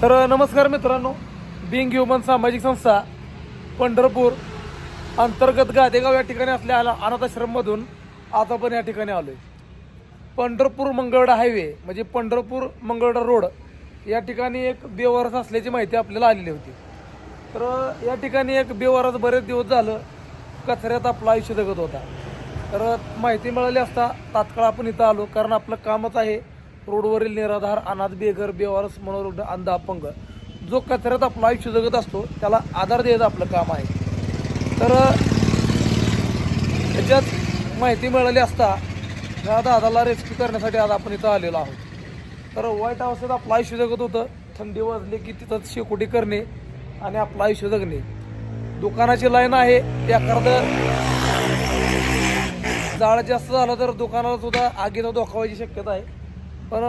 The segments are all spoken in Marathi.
तर नमस्कार मित्रांनो, बिंग ह्युमन सामाजिक संस्था पंढरपूर अंतर्गत गादेगाव या ठिकाणी असलेल्या अनाथ आश्रममधून आज आपण या ठिकाणी आलो आहे. पंढरपूर मंगळवेढा हायवे म्हणजे पंढरपूर मंगळवेढा रोड या ठिकाणी एक बेवारस असल्याची माहिती आपल्याला आलेली होती. तर या ठिकाणी एक बेवारस बरेच दिवस झालं कचऱ्यात आपलं आयुष्य जगत होता. तर माहिती मिळाली असता तात्काळ आपण इथं आलो, कारण आपलं कामच आहे रोडवरील निराधार अनाथ बेघर बेवारस मनोरुग्ण अंध अपंग जो कचऱ्यात आपलं आयुष्य जगत असतो त्याला आधार द्यायचं आपलं काम आहे. तर त्याच्यात माहिती मिळाली असता या दादाला रेस्क्यू करण्यासाठी आज आपण इथं आलेलो आहोत. तर वाईट अवस्थेत आपलं आयुष्य जगत होतं. थंडी वाजली की तिथं शेकोटी करणे आणि आपलं आयुष्य जगणे. दुकानाची लाईन आहे, एखादं जाळ जास्त झालं तर दुकानाला सुद्धा आगीचा धोका व्हायची शक्यता आहे. पण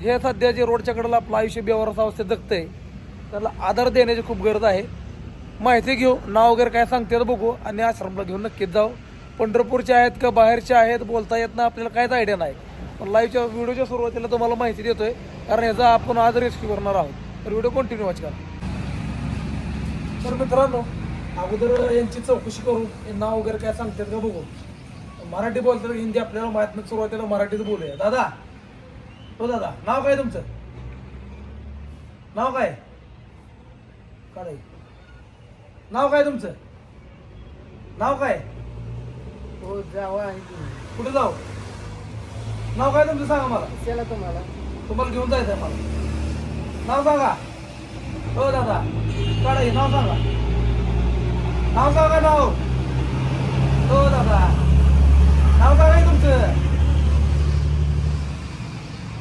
हे सध्या जे रोडच्या कडेला आपलं आयुष्य बेवारस अवस्थेत जगतंय त्याला आधार देण्याची खूप गरज आहे. माहिती घेऊ, नाव वगैरे काय सांगते बघू आणि आश्रमला घेऊन नक्कीच जाऊ. पंढरपूरचे आहेत का बाहेरचे आहेत बोलता येत ना आपल्याला काहीच आयडिया नाही, पण लाईव्हच्या व्हिडिओच्या सुरुवातीला तुम्हाला माहिती देतोय कारण याचा आपण आज रेस्क्यू करणार आहोत. तर व्हिडिओ कंटिन्यू वाच करा. तर मित्रांनो, अगोदर यांची चौकशी करू, नाव वगैरे काय सांगतात का बघू. मराठी बोलतात हिंदी आपल्याला माहित नाही, सुरुवातीला मराठीत बोलूया. दादा, हो दादा, नाव काय तुमचं? नाव काय काढाय? नाव काय तुमचं? नाव काय? हो जावा आहे कुठे जाऊ? नाव काय तुमचं सांगा मला. चला तुम्हाला घेऊन जायचंय मला. नाव सांगा. हो दादा, काढाय नाव सांगा. नाव सांगा नाव. हो दादा, नाव काय तुमचं?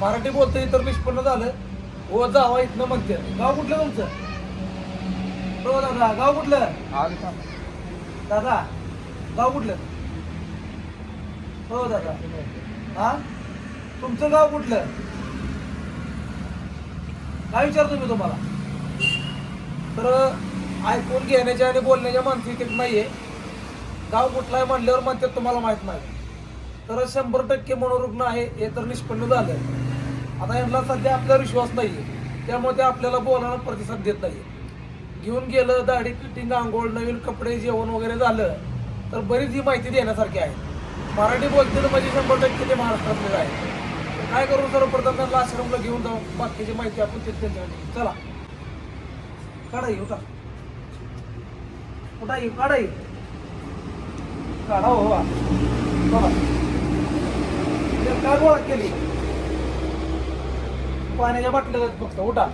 मराठी बोलतोय तर निष्पन्न झालं. हो जावा इथनं म्हणते. गाव कुठलं तुमचं? हो दादा, गाव कुठलं? दादा, गाव कुठलं? हो दादा, हा तुमचं गाव कुठलं? काय विचारतो मी तुम्हाला? तर ऐकून घेण्याच्या आणि बोलण्याच्या मानसिकतेत नाहीये. गाव कुठला आहे म्हणल्यावर म्हणतात तुम्हाला माहित नाही. तर 100% मनोरुग्ण आहे हे तर निष्पन्न झालं. आता यांना सध्या आपल्यावर विश्वास नाहीये, त्यामुळे ते आपल्याला बोलायला प्रतिसाद देत नाही. घेऊन गेलं, दाढी कटिंग आंघोळ नवीन कपडे जेवण वगैरे झालं तर बरीच ही माहिती देण्यासारखी आहे. मराठी बोलते म्हणजे 100% ते महाराष्ट्रातले आहे. काय करू, सर्वप्रथम त्यांना आश्रमला घेऊन जाऊ, बाकीची माहिती आपण त्यांच्यासाठी. चला काढा येऊ का? कुठा येऊ? काढा येऊ काढा. हो बघा काय गोळा केली पाण्याच्या बाटल्या फक्त. उठा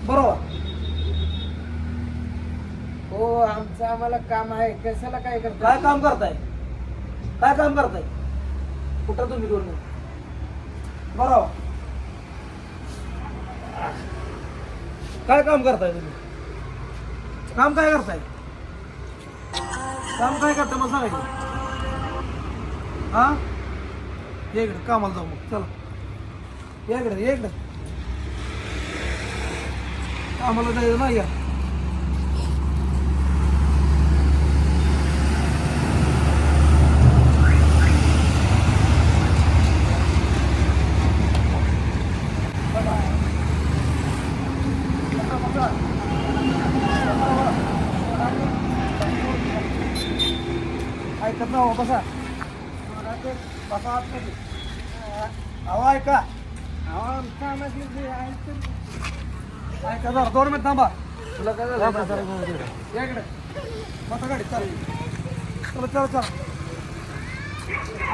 बरोबर. हो आमचं आम्हाला काम आहे. कशाला काय करता? काय काम करताय? काय काम करताय? कुठं तुम्ही दोन बरोबर. काय काम करताय तुम्ही? काम काय करताय? काम काय करताय मला सांगायचं. हा ये इकडे कामाला जाऊ मग. चला या इकडे, ये इकडे. कामाला जायचं नाही या. बसा बसा आतमध्ये. अहो ऐका ऐका जरा 2 मिनिट थांबा. तुला काय या इकडे बसा गाडी चालेल. चला चला चला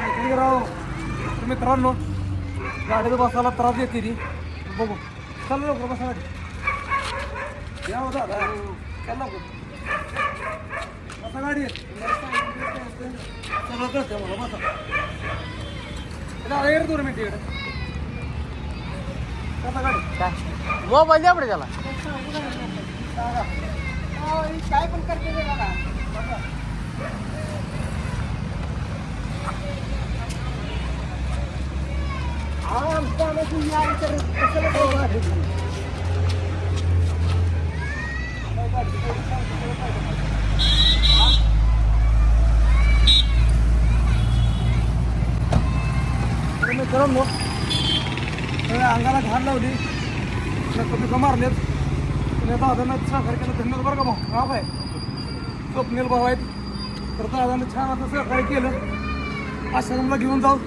ऐकून राव मित्रांनो गाडीत बसायला त्रास देते ती बघू. चला लवकर बसा गाडी. या हो दादा चला लवकर बसा गाडी. सगळं कळतं मला बसा. दादा येईल 2 मिनिट इकडे बसा गाडी. मोबाईल द्या पडे त्याला काय पण करते बघा. मित्रांनो अंगाला घाण लावली पिकं मारलेत. दादांना सहकार्य केलं धन्यवाद बरं का भाऊ. हा भाई स्वप्नील भाऊ आहेत तर दादांना छान आता सहकार्य केलं आश्रमला घेऊन जाऊ.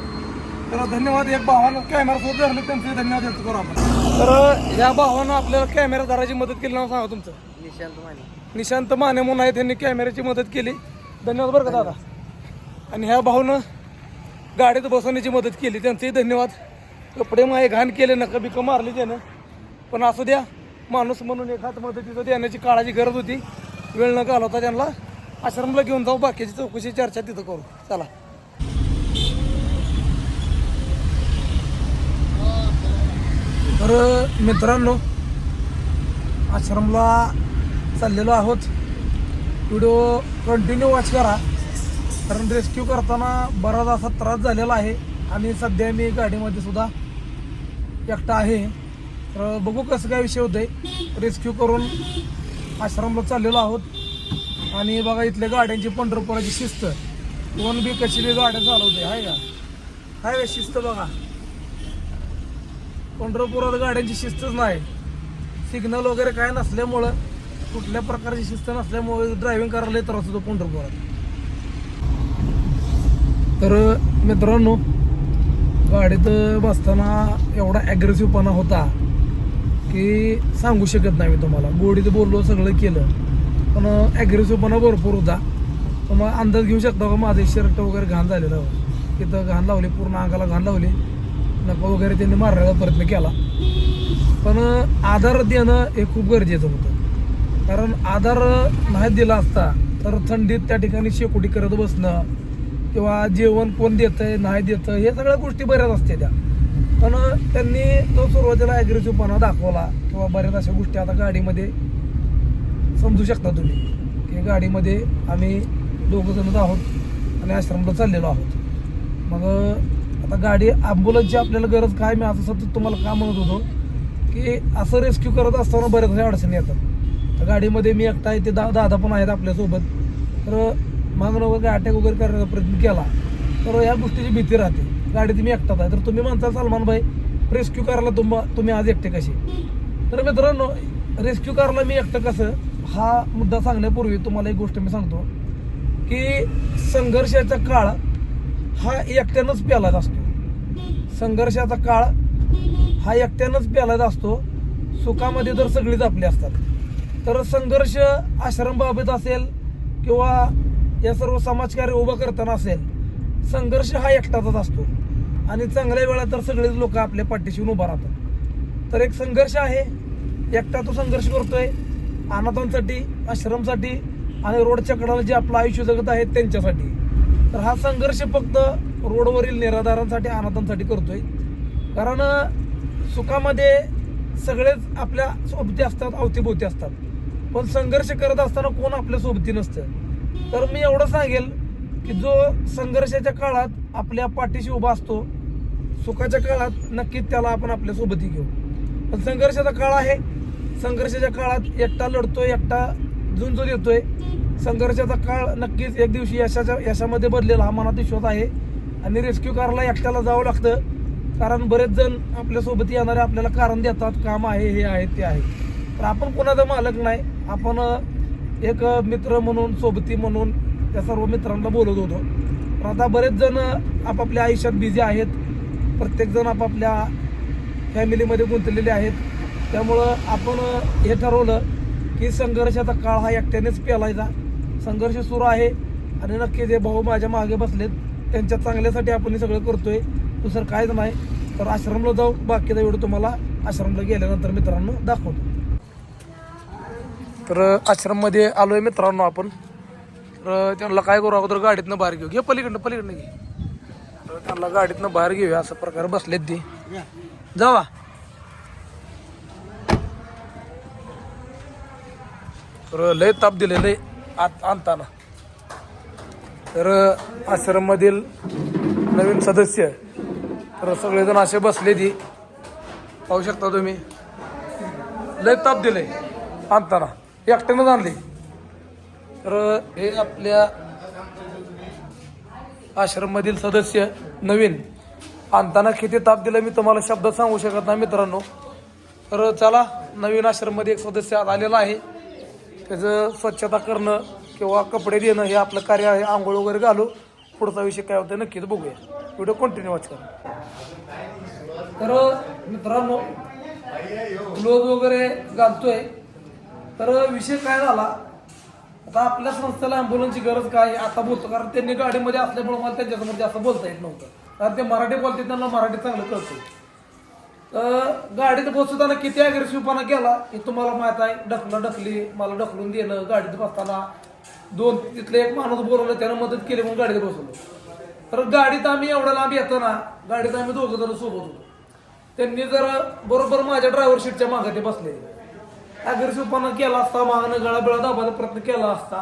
तर धन्यवाद. एक भावानं कॅमेरा सोबत धरलं त्यांचे धन्यवाद व्यक्त करू आपण. तर या भावानं आपल्याला कॅमेरा धरायची मदत केली नाव सांगा तुमचं. निशांत माने म्हणून आहे त्यांनी कॅमेऱ्याची मदत केली. धन्यवाद बरं का दादा. आणि ह्या भाऊनं गाडीत बसवण्याची मदत केली त्यांचंही धन्यवाद. कपडे माये घाण केले नका बिकं मारली त्यानं पण असू द्या माणूस म्हणून एक हात मदतीचं देण्याची काळाची गरज होती. वेळ न घालवता त्यांना आश्रमला घेऊन जाऊ. बाकीची चौकशी चर्चा तिथं करू. चला तर मित्रांनो आश्रमला चाललेलो आहोत. व्हिडिओ कंटिन्यू वॉच करा कारण रेस्क्यू करताना बराच असा त्रास झालेला आहे आणि सध्या मी गाडीमध्ये सुद्धा एकटा आहे. तर बघू कसं काय विषय होतंय. रेस्क्यू करून आश्रमला चाललेलो आहोत. आणि बघा इथल्या गाड्यांची पंढरपुराची शिस्त कोण बी कशी बी गाड्या चालवते आहे का. काय शिस्त बघा पंढरपुरात गाड्यांची शिस्तच नाही. सिग्नल वगैरे काय नसल्यामुळं कुठल्या प्रकारची शिस्त नसल्यामुळे ड्रायव्हिंग करायला त्रास होतो पंढरपुरात. तर मित्रांनो गाडीत बसताना एवढा ॲग्रेसिव्हपणा होता की सांगू शकत नाही मी तुम्हाला. गोडीत बोललो सगळं केलं पण ॲग्रेसिव्हपणा भरपूर होता. मग अंदाज घेऊ शकता का माझं शर्ट वगैरे घाण झालेलं. तिथं घाण लावली पूर्ण अंगाला घाण लावली. नका वगैरे त्यांनी मारण्याचा प्रयत्न केला पण आधार देणं हे खूप गरजेचं होतं. कारण आधार नाही दिला असता तर थंडीत त्या ठिकाणी शेकोटी करत बसणं किंवा जेवण कोण देतंय नाही देतं हे सगळ्या गोष्टी बऱ्याच असते त्या. पण त्यांनी तो सुरुवातीला ॲग्रेसिव्हपणा दाखवला किंवा बऱ्याच अशा गोष्टी आता गाडीमध्ये समजू शकता तुम्ही की गाडीमध्ये आम्ही 2 जणच आहोत आणि आश्रमला चाललेलो आहोत. मग आता गाडी ॲम्ब्युलन्सची आपल्याला गरज काय मी असं सतत तुम्हाला का म्हणत होतो की असं रेस्क्यू करत असताना बऱ्याच अडचणी येतात. तर गाडीमध्ये मी एकटा आहे ते दादा पण आहेत आपल्यासोबत. तर मागणं वगैरे अटॅक वगैरे करण्याचा प्रयत्न केला तर या गोष्टीची भीती राहते. गाडीत मी एकटाच आहे. तर तुम्ही म्हणता सलमान भाई रेस्क्यू करायला तुम्ही आज एकटे कसे. तर मित्रांनो रेस्क्यू करायला मी एकटं कसं हा मुद्दा सांगण्यापूर्वी तुम्हाला एक गोष्ट मी सांगतो की संघर्षाचा काळ हा एकट्यानंच पेलायचा असतो. संघर्षाचा काळ हा एकट्यानंच पेलायचा असतो. सुखामध्ये तर सगळीच आपली असतात. तर संघर्ष आश्रमबाबत असेल किंवा या सर्व समाजकार्य उभं करताना असेल संघर्ष हा एकटाचाच असतो आणि चांगल्या वेळा तर सगळेच लोक आपल्या पाठीशी उभा राहतात. तर एक संघर्ष आहे एकटा तो संघर्ष करतोय अनाथांसाठी आश्रमसाठी आणि रोडच्या कडाला जे आपलं आयुष्य जगत आहेत त्यांच्यासाठी. तर हा संघर्ष फक्त रोडवरील निराधारांसाठी अनाथांसाठी करतोय. कारण सुखामध्ये सगळेच आपल्या सोबती असतात अवतीभोवती असतात पण संघर्ष करत असताना कोण आपल्या सोबती नसतं. तर मी एवढं सांगेल की जो संघर्षाच्या काळात आपल्या पाठीशी उभा असतो सुखाच्या काळात नक्कीच त्याला आपण आपल्या सोबती घेऊ. पण संघर्षाचा काळ आहे. संघर्षाच्या काळात एकटा लढतोय एकटा झुंज येतोय. संघर्षाचा काळ नक्कीच एक दिवशी यशामध्ये बदलेला हा मनात विश्वास आहे. आणि रेस्क्यू करायला एकट्याला जावं लागतं कारण बरेच जण आपल्यासोबत येणारे आपल्याला कारण देतात काम आहे हे आहे ते आहे. तर आपण कोणाचा मालक नाही. आपण एक मित्र म्हणून सोबती म्हणून त्या सर्व मित्रांना बोलत होतो पण आता बरेच जण आपापल्या आयुष्यात बिझी आहेत, प्रत्येकजण आपापल्या फॅमिलीमध्ये गुंतलेले आहेत. त्यामुळं आपण हे ठरवलं की संघर्षाचा काळ हा एकट्यानेच पेलायचा. संघर्ष सुरू आहे आणि नक्की जे भाऊ माझ्या मागे बसलेत त्यांच्या चांगल्यासाठी आपण हे सगळं करतोय, दुसरं काहीच नाही. तर आश्रमला जाऊ, बाकीचा व्हिडिओ तुम्हाला आश्रमला गेल्यानंतर मित्रांनो दाखवतो. तर आश्रममध्ये आलोय मित्रांनो आपण. तर त्यांना काय करू, अगोदर गाडीतनं बाहेर घेऊ. घे पलीकडनं घे. तर त्यांना गाडीतनं बाहेर घेऊया, असं प्रकारे बसलेत ते. जावा. तर लय ताप दिले लय आत आणताना. तर आश्रममधील नवीन सदस्य तर सगळेजण असे बसले ती, पाहू शकता तुम्ही. लय ताप दिले आणताना, एकट्यानंच आणले. तर हे आपल्या आश्रममधील सदस्य नवीन आणताना किती ताप दिला मी तुम्हाला शब्दात सांगू शकत नाही मित्रांनो. तर चला, नवीन आश्रममध्ये एक सदस्य आज आलेला आहे. त्याचं स्वच्छता करणं किंवा कपडे देणं हे आपलं कार्य आहे. आंघोळ वगैरे घालू. पुढचा विषय काय होतं नक्कीच बघूया. व्हिडिओ कंटिन्यू वाच करा. तर मित्रांनो ग्लोव्ह वगैरे घालतोय. तर विषय काय झाला, आता आपल्या संस्थेला ॲम्ब्युलन्सची गरज काय आता बोलतो, कारण त्यांनी गाडीमध्ये असल्यामुळे मला त्यांच्यासमोर जास्त बोलता येत नव्हतं, कारण ते मराठी बोलते, त्यांना मराठी चांगलं कळतं. तर गाडीत बसताना किती अग्रेसिव्हपणा केला हे तुम्हाला माहित आहे. ढकली मला ढकलून दिलं. गाडीत बसताना तिथले एक माणूस बोलवलं, त्यानं मदत केली म्हणून गाडीत बसवलं. तर गाडीत आम्ही एवढ्या लांब येतो ना, गाडीत आम्ही दोघं जण सोबत होतो. त्यांनी जर बरोबर माझ्या ड्रायव्हर सीटच्या मागे ते बसले, अग्रेसिव्हपणा केला असता, मागणं गळाबिळा दाबायचा प्रयत्न केला असता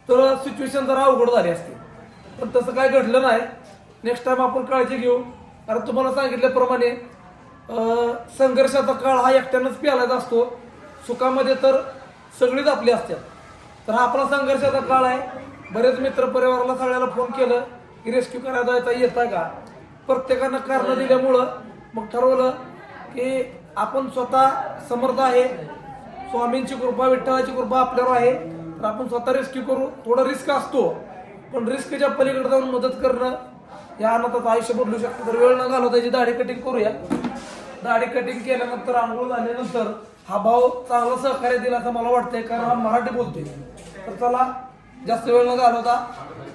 तर सिच्युएशन जरा अवघड झाली असती. पण तसं काय घडलं नाही. नेक्स्ट टाइम आपण काळजी घेऊ. कारण तुम्हाला सांगितल्याप्रमाणे संघर्षाचा काळ हा एकट्यानंच पेलायचा असतो. सुखामध्ये तर सगळीच आपली असतात. तर हा आपला संघर्षाचा काळ आहे. बरेच मित्र परिवाराला सगळ्याला फोन केलं की रेस्क्यू करायला जायचा, येता का. प्रत्येकानं कारणं दिल्यामुळं मग ठरवलं की आपण स्वतः समर्थ आहे, स्वामींची कृपा विठ्ठलाची कृपा आपल्यावर आहे, तर आपण स्वतः रेस्क्यू करू. थोडा रिस्क असतो, पण रिस्कच्या पलीकडे जाऊन मदत करणं या अनाथाचं आयुष्य बदलू शकतं. तर वेळ न घालवता त्याची दाढी कटिंग करूया. दाढी कटिंग केल्यानंतर आंघोळ झाल्यानंतर हा भाऊ चांगला सहकार्य दिला असं मला वाटतंय, कारण हा मराठी बोलतोय. तर चला, जास्त वेळ न घालवता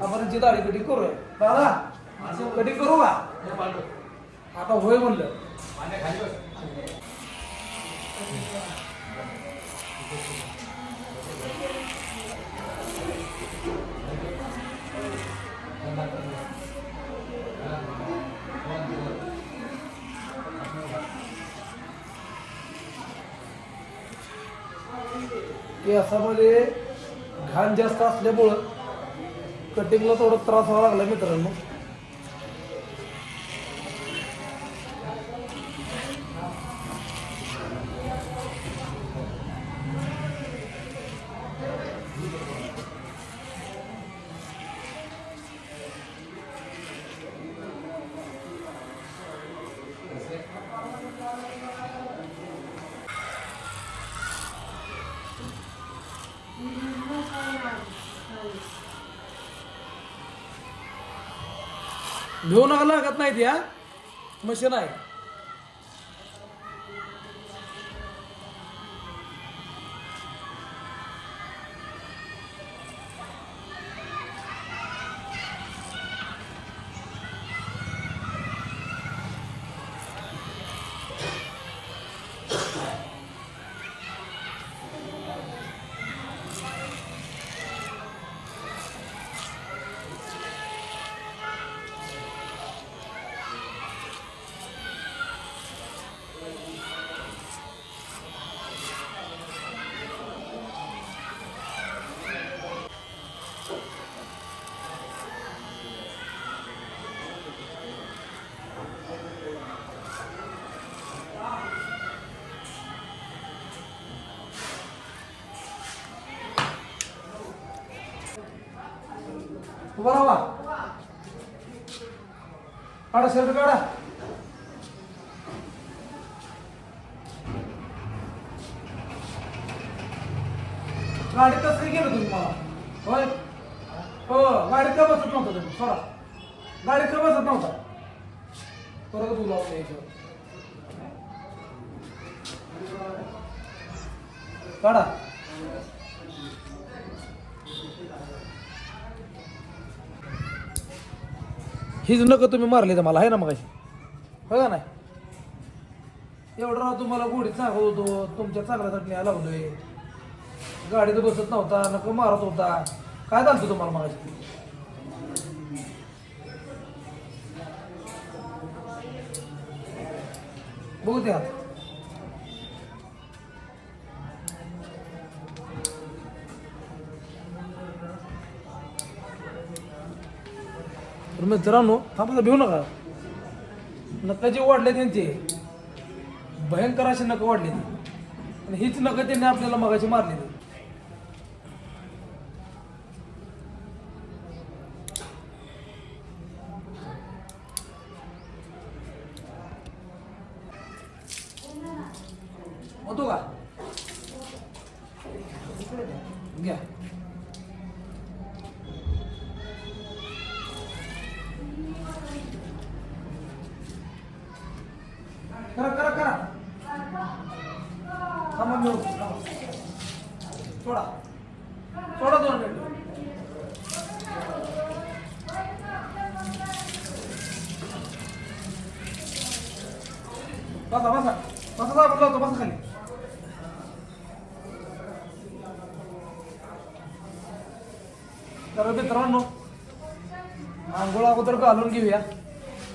आपण याची दाढी कटिंग करूया. दादा कटिंग करू का आता? होय म्हणलं. केसामध्ये घाण जास्त असल्यामुळं कटिंगला थोडा त्रास व्हावा लागला मित्रांनो. घेऊ नका, लागत नाही ती. मशीन आहे. उभा राहा. काढा शर्ट काढा. गाडीत कसं गेलं तुम्ही मला? होय हो, गाडीत का बसत नव्हतं तुम्ही? सोडा. गाडीत का बसत नव्हता परत बोलावं नाही याच्यावर. काढा हीच नका तुम्ही मारली तर मला आहे ना मग हो का नाही एवढं राव तुम्हाला गोडीत सांगत होतो तुमच्या चांगल्यासाठी लावलोय गाडीत बसत नव्हता नका मारत होता काय चालतं तुम्हाला मगाशी बघू द्या तर मित्रांनो थांबा भिऊ नका नका जे वाढले त्यांचे भयंकर असे नका वाढले आणि हीच नका त्यांनी आपल्याला मगाशी मारलेली होतो का घ्या करा करा करा थांबा मी होतो थांबा सोडा सोडा 2 मिनिट बसा बसा बसा साहेब लावतो बसा खाली तर मित्रांनो आंघोळ अगोदर घालून घेऊया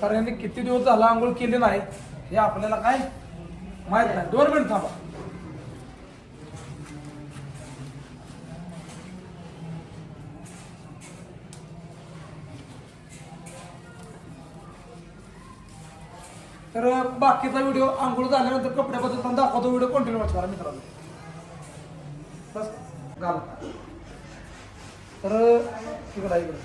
कारण यांनी किती दिवस झाला आंघोळ केली नाही हे आपल्याला काय माहित नाही 2 मिनिट थांबा तर बाकीचा व्हिडिओ आंघोळ झाल्यानंतर कपडे बदलताना दाखवतो व्हिडिओ कंटिन्यू करा मित्रांनो बस घाल तर इकडं इकडं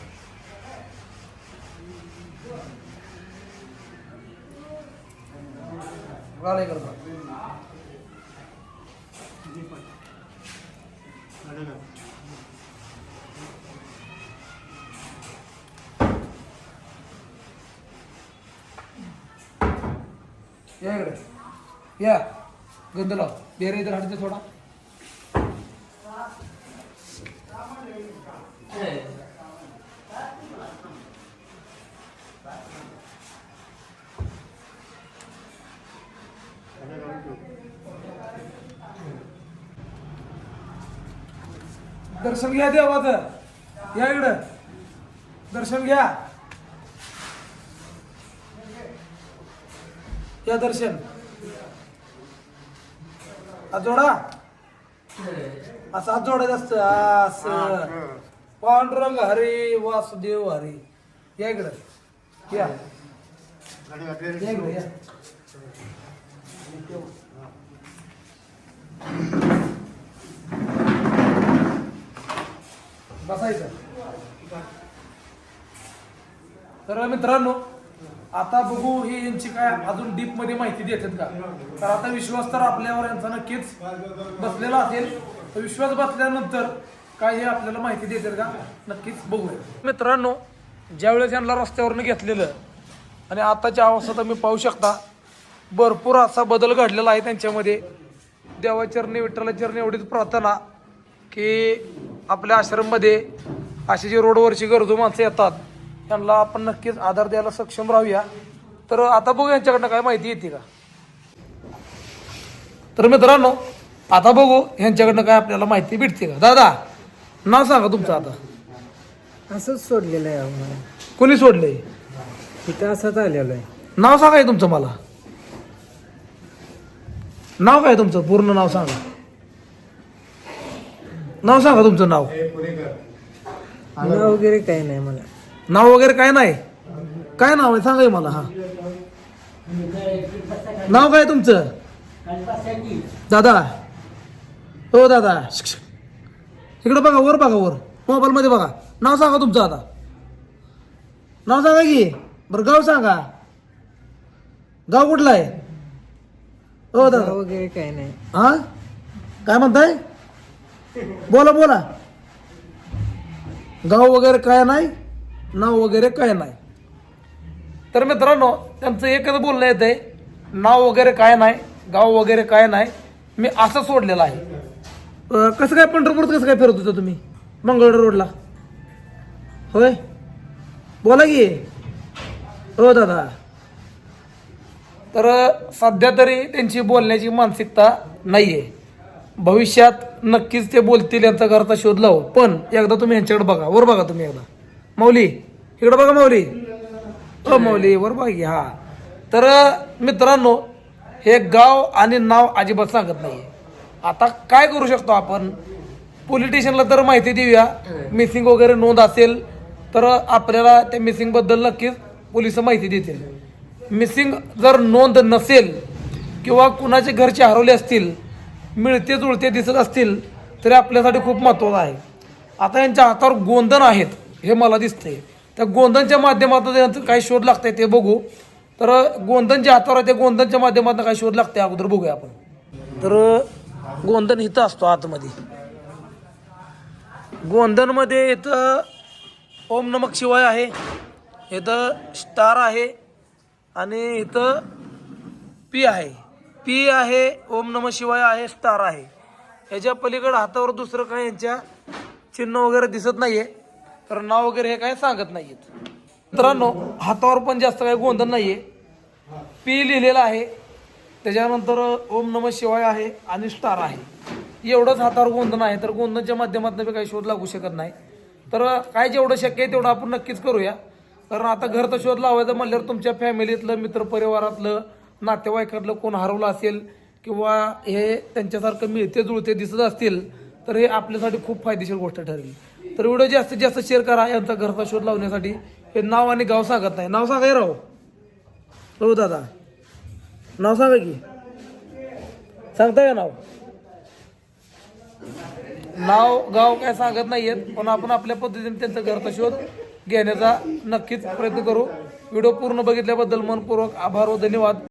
घाल इकडं या इकडे या गंध लाव बेरे इधर हटते थोडा दर्शन घ्या देवाचं या इकडं दर्शन घ्या या दर्शन हात जोडा असं हात जोडायचं असतं असं पांडुरंग हरी वासुदेव हरी या इकडं या इकडं या बसायचं तर मित्रांनो आता बघू ही यांची काय अजून डीप मध्ये माहिती देतात का तर आता विश्वास तर आपल्यावर यांचा नक्कीच बसलेला असेल तर विश्वास बसल्यानंतर काय हे आपल्याला माहिती देतात का नक्कीच बघूया मित्रांनो ज्यावेळेस यांना रस्त्यावरनं घेतलेलं आणि आताच्या अवस्था तुम्ही पाहू शकता भरपूर असा बदल घडलेला आहे त्यांच्यामध्ये देवाचरणी विठ्ठलाचरणी एवढीच प्रार्थना की आपल्या आश्रममध्ये अशी जी रोडवरची गरजू माणसं येतात त्यांना आपण नक्कीच आधार द्यायला सक्षम राहूया तर आता बघू यांच्याकडनं काय माहिती येते का तर मित्रांनो आता बघू यांच्याकडनं काय आपल्याला माहिती भेटते का दादा नाव सांगा तुमचं आता असंच सोडलेलं आहे आम्हाला कोणी सोडलंय तिथं असंच आलेलं आहे नाव सांगा हे तुमचं मला नाव काय तुमचं पूर्ण नाव सांगा नाव सांगा तुमचं नाव नाव वगैरे काही नाही मला नाव वगैरे काय नाही काय नाव आहे सांगा हे मला हा नाव काय तुमचं दादा हो दादा इकडे बघा वर मोबाईल मध्ये बघा नाव सांगा तुमचं आता नाव सांगा की बरं गाव सांगा गाव कुठलं आहे हो दादा वगैरे काही नाही हा काय म्हणताय बोला गाव वगैरे काय नाही नाव वगैरे काय नाही तर मित्रांनो त्यांचं एकच बोलणं येत आहे, नाव वगैरे काय नाही, गाव वगैरे काय नाही, मी असं सोडलेलं आहे. कसं काय पंढरपूर कसं काय फिरत होतं तुम्ही मंगळवेढा रोडला? होय, बोला की हो दादा. तर सध्या तरी त्यांची बोलण्याची मानसिकता नाहीये. भविष्यात नक्कीच ते बोलतील, यांचा घरचा शोध लावू. पण एकदा तुम्ही यांच्याकडे बघा, वर बघा तुम्ही एकदा. माऊली इकडे बघा, माऊली हो माऊली वर बघा की. हा तर मित्रांनो हे गाव आणि नाव अजिबात सांगत नाहीये. आता काय करू शकतो आपण, पोलीस स्टेशनला तर माहिती देऊया. मिसिंग वगैरे नोंद असेल तर आपल्याला त्या मिसिंग बद्दल नक्कीच पोलिस माहिती देतील. मिसिंग जर नोंद नसेल किंवा कुणाचे घरचे हरवले असतील, मिळते जुळते दिसत असतील तरी आपल्यासाठी खूप महत्त्वाचं आहे. आता यांच्या हातावर गोंधन आहेत हे मला दिसतंय. त्या गोंधनच्या माध्यमातून यांचं काय शोध लागतंय ते बघू. तर गोंधन जे हातावर आहे त्या गोंधनच्या माध्यमातून काय शोध लागतंय अगोदर बघूया आपण. तर गोंधन इथं असतो आतमध्ये. गोंधनमध्ये इथं ओम नमः शिवाय आहे, इथं स्टार आहे आणि इथं पी आहे. पी आहे, ओम नमः शिवाय आहे, स्टार आहे. ह्याच्या पलीकडे हातावर दुसरं काय यांच्या चिन्ह वगैरे दिसत नाहीये. तर नाव वगैरे हे काय सांगत नाहीयेत. मित्रांनो हातावर पण जास्त काही गोंधन नाहीये. पी लिहिलेलं आहे, त्याच्यानंतर ओम नमः शिवाय आहे आणि स्टार आहे. एवढंच हातावर गोंधन आहे. तर गोंधनच्या माध्यमातून काही शोध लागू शकत नाही. तर काय जेवढं शक्य आहे तेवढं आपण नक्कीच करूया. कारण आता घरचा शोध लावायचा म्हणल्यावर तुमच्या फॅमिलीतलं, मित्रपरिवारातलं, नातेवाईकातलं कोण हरवलं असेल किंवा हे त्यांच्यासारखं मिळते जुळते दिसत असतील तर हे आपल्यासाठी खूप फायदेशीर गोष्ट ठरेल. तर व्हिडिओ जास्तीत जास्त शेअर करा यांचा घरचा शोध लावण्यासाठी. हे नाव आणि गाव सांगत नाही. नाव सांगा राव हो दादा, नाव सांगा की, सांगताय का नाव? नाव गाव काय सांगत नाहीयेत. पण आपण आपल्या पद्धतीने त्यांचा घरचा शोध घेण्याचा नक्कीच प्रयत्न करू. व्हिडिओ पूर्ण बघितल्याबद्दल मनपूर्वक आभार व धन्यवाद.